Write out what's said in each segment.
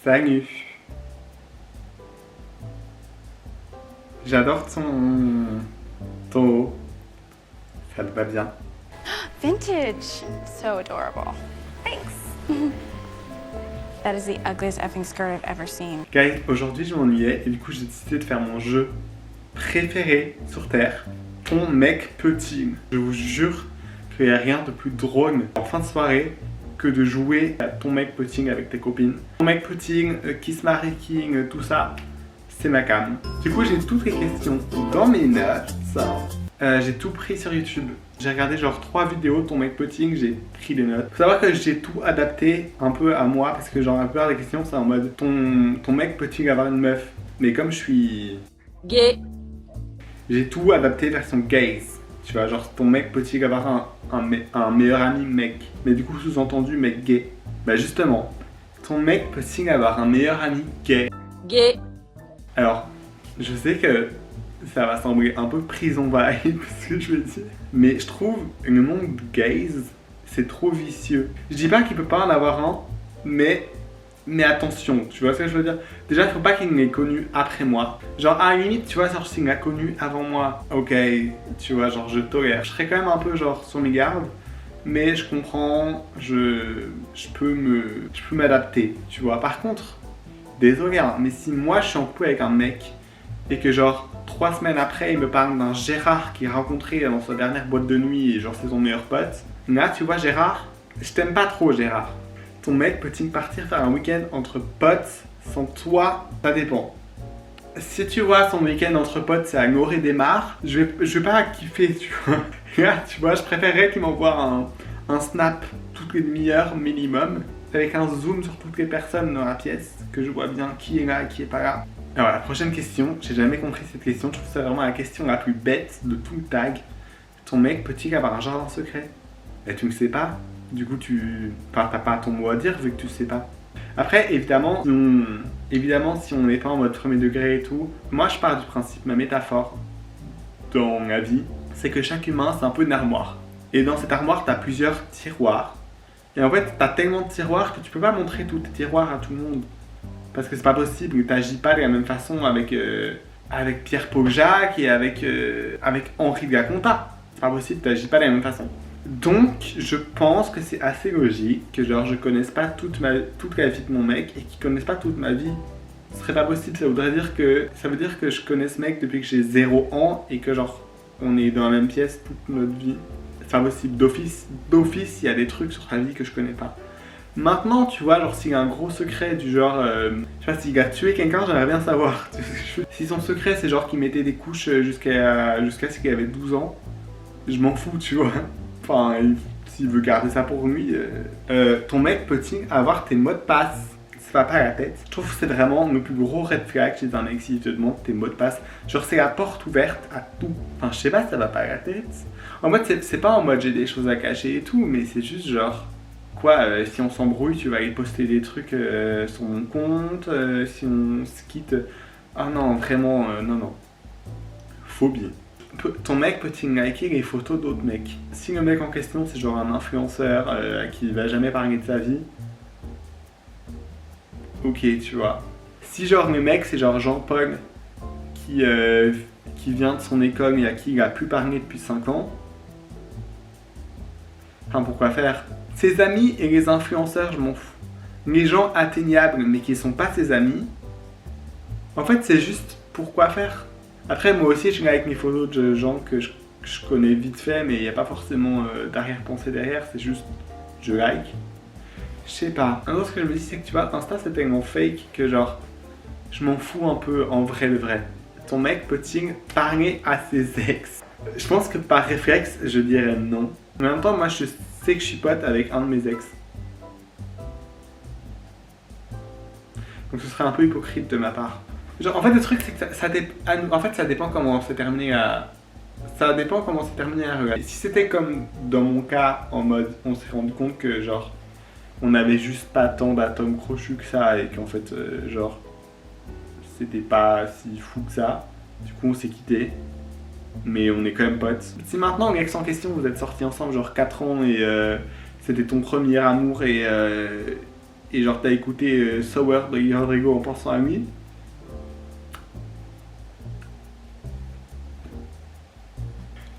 Salut. J'adore ton haut. Ça te va bien. Vintage. So adorable. Thanks. That is the ugliest effing skirt I've ever seen. Guys, aujourd'hui je m'ennuyais et du coup j'ai décidé de faire mon jeu préféré sur Terre. Ton mec petit. Je vous jure qu'il n'y a rien de plus drôle en fin de soirée que de jouer à ton mec putting avec tes copines. Ton mec putting, kiss Mary King, tout ça, c'est ma cam. Du coup j'ai toutes les questions dans mes notes. J'ai tout pris sur YouTube. J'ai regardé genre 3 vidéos de ton mec putting, j'ai pris des notes. Faut savoir que j'ai tout adapté un peu à moi parce que genre la plupart des questions c'est en mode ton mec peut-il avoir une meuf? Mais comme je suis gay, j'ai tout adapté version gaze. Tu vois, genre ton mec peut-il avoir un meilleur ami mec? Mais du coup sous-entendu mec gay. Bah justement, ton mec peut-il avoir un meilleur ami gay? gay. Alors, je sais que ça va sembler un peu prison vibe ce que je vais dire, mais je trouve le monde gaze c'est trop vicieux. Je dis pas qu'il peut pas en avoir un, mais attention, tu vois ce que je veux dire? Déjà, il faut pas qu'il m'ait connu après moi. Genre, à la limite, tu vois, genre, s'il m'a connu avant moi, ok, tu vois, genre, je tolère. Je serais quand même un peu, genre, sur mes gardes, mais je comprends, je peux m'adapter, tu vois. Par contre, désolé, hein, mais si moi, je suis en couple avec un mec, et que, genre, 3 semaines après, il me parle d'un Gérard qu'il a rencontré dans sa dernière boîte de nuit, et genre, c'est son meilleur pote. Là, tu vois, Gérard, je t'aime pas trop, Gérard. Ton mec peut-il partir faire un week-end entre potes sans toi? Ça dépend. Si tu vois son week-end entre potes c'est à Gorée des Mares, je vais pas kiffer, tu vois. Là, tu vois, je préférerais qu'il m'envoie un snap toutes les demi-heures minimum, avec un zoom sur toutes les personnes dans la pièce, que je vois bien qui est là et qui est pas là. Alors la prochaine question, j'ai jamais compris cette question, je trouve ça vraiment la question la plus bête de tout le tag. Ton mec peut-il avoir un jardin secret? Et tu ne sais pas? Du coup, t'as pas ton mot à dire vu que tu sais pas. Après, évidemment, si on n'est pas en mode premier degré et tout, moi je pars du principe, ma métaphore dans la vie, c'est que chaque humain c'est un peu une armoire. Et dans cette armoire, t'as plusieurs tiroirs. Et en fait, t'as tellement de tiroirs que tu peux pas montrer tous tes tiroirs à tout le monde. Parce que c'est pas possible, t'agis pas de la même façon avec Pierre-Paul Jacques et avec Henri de la Conta. C'est pas possible, t'agis pas de la même façon. Donc, je pense que c'est assez logique que genre je connaisse pas toute la vie de mon mec et qu'il connaisse pas toute ma vie. Ce serait pas possible, ça veut dire que je connais ce mec depuis que j'ai 0 ans et que genre on est dans la même pièce toute notre vie. C'est pas possible. D'office, il y a des trucs sur sa vie que je connais pas. Maintenant, tu vois, genre s'il y a un gros secret du genre, je sais pas, s'il a tué quelqu'un, j'aimerais bien savoir. Si son secret c'est genre qu'il mettait des couches jusqu'à ce qu'il avait 12 ans, je m'en fous, tu vois. Enfin, s'il veut garder ça pour lui, ton mec peut-il avoir tes mots de passe? Ça va pas à la tête. Je trouve que c'est vraiment le plus gros red flag chez un mec s'il te demande tes mots de passe. Genre c'est la porte ouverte à tout. Enfin je sais pas, ça va pas à la tête. En mode c'est pas en mode j'ai des choses à cacher et tout, mais c'est juste genre quoi, si on s'embrouille tu vas aller poster des trucs sur mon compte, si on se quitte. Ah non, vraiment, non. Phobie. Ton mec peut-il liker les photos d'autres mecs? Si le mec en question c'est genre un influenceur à qui il va jamais parler de sa vie, ok, tu vois. Si genre le mec c'est genre Jean-Paul qui vient de son école et à qui il a plus parlé depuis 5 ans, enfin pourquoi faire? Ses amis et les influenceurs je m'en fous. Les gens atteignables mais qui sont pas ses amis, en fait c'est juste pourquoi faire? Après, moi aussi, je like mes photos de gens que je connais vite fait, mais il n'y a pas forcément d'arrière-pensée derrière, c'est juste je like. Je sais pas. Un autre ce que je me dis, c'est que tu vois, Insta c'est tellement fake que genre, je m'en fous un peu en vrai de vrai. Ton mec peut-il parler à ses ex? Je pense que par réflexe, je dirais non. Mais en même temps, moi je sais que je suis pote avec un de mes ex. Donc ce serait un peu hypocrite de ma part. Genre, en fait, le truc, c'est que ça dépend comment c'est terminé la relation. Si c'était comme dans mon cas, en mode, on s'est rendu compte que, genre, on avait juste pas tant d'atomes crochus que ça, et qu'en fait, genre, c'était pas si fou que ça. Du coup, on s'est quittés. Mais on est quand même potes. Si maintenant, l'ex en question, vous êtes sortis ensemble, genre 4 ans, et c'était ton premier amour, et et genre t'as écouté Sour de Rodrigo en pensant à lui.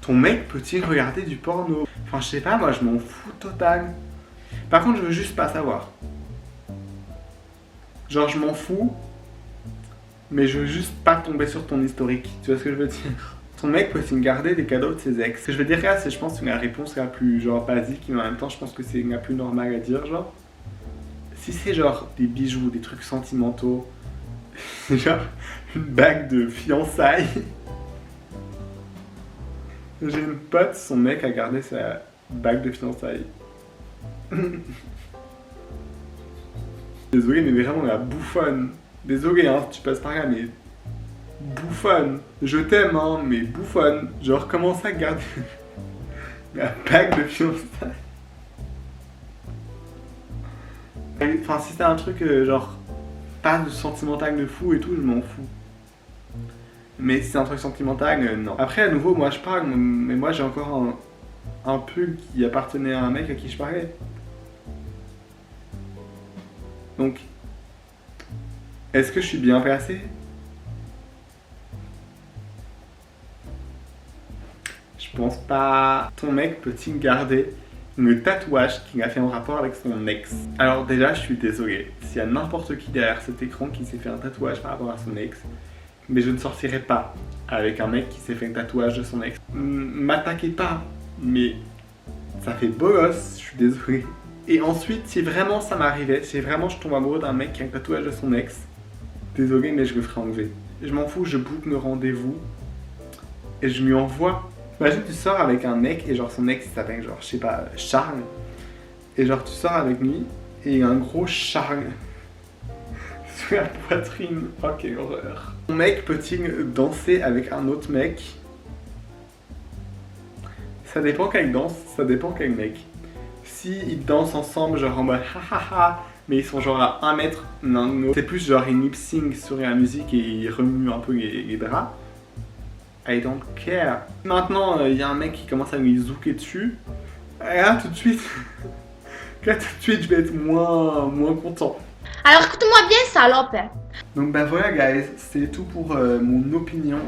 Ton mec peut-il regarder du porno? Enfin, je sais pas, moi je m'en fous total. Par contre, je veux juste pas savoir. Genre, je m'en fous, mais je veux juste pas tomber sur ton historique. Tu vois ce que je veux dire? Ton mec peut-il garder des cadeaux de ses ex? Ce que je veux dire là, c'est je pense que la réponse la plus genre basique, mais en même temps, je pense que c'est la plus normale à dire, genre. Si c'est genre des bijoux, des trucs sentimentaux, genre une bague de fiançailles. J'ai une pote, son mec a gardé sa bague de fiançailles. Désolé, mais vraiment la bouffonne. Désolé, hein, si tu passes par là, mais bouffonne. Je t'aime, hein, mais bouffonne. Genre, comment ça garder la bague de fiançailles? Enfin, si c'est un truc genre pas de sentimental de fou et tout, je m'en fous. Mais si c'est un truc sentimental, non. Après, à nouveau, moi je parle, mais moi j'ai encore un pull qui appartenait à un mec à qui je parlais. Donc, est-ce que je suis bien placé? Je pense pas. Ton mec peut-il garder le tatouage qu'il a fait en rapport avec son ex? Alors déjà, je suis désolé. S'il y a n'importe qui derrière cet écran qui s'est fait un tatouage par rapport à son ex, mais je ne sortirai pas avec un mec qui s'est fait un tatouage de son ex. M'attaquez pas, mais ça fait beau gosse, je suis désolé. Et ensuite, si vraiment ça m'arrivait, si vraiment je tombe amoureux d'un mec qui a un tatouage de son ex, désolé, mais je le ferai enlever. Je m'en fous, je book le rendez-vous et je lui envoie. Imagine, tu sors avec un mec et genre son ex il s'appelle genre, je sais pas, Charles. Et genre tu sors avec lui et il y a un gros Charles sur la poitrine. Oh, quelle horreur. Ton mec peut-il danser avec un autre mec? Ça dépend quelle danse, ça dépend quel mec. Si ils dansent ensemble, genre en mode ha, mais ils sont genre à 1 mètre l'un de l'autre, c'est plus genre ils lip sync sur la musique et ils remuent un peu les bras. I don't care. Maintenant, il y a un mec qui commence à lui zouker dessus. Là, tout de suite, je vais être moins content. Alors écoute-moi bien, salope. Donc bah voilà, guys, c'est tout pour mon opinion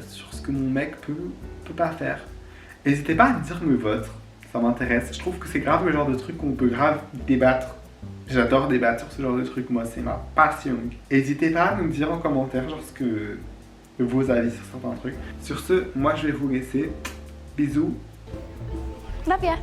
sur ce que mon mec peut pas faire. N'hésitez pas à me dire le vôtre, ça m'intéresse. Je trouve que c'est grave le genre de truc qu'on peut grave débattre. J'adore débattre sur ce genre de truc, moi, c'est ma passion. N'hésitez pas à me dire en commentaire genre ce que vos avis sur certains trucs. Sur ce, moi je vais vous laisser. Bisous. Love ya.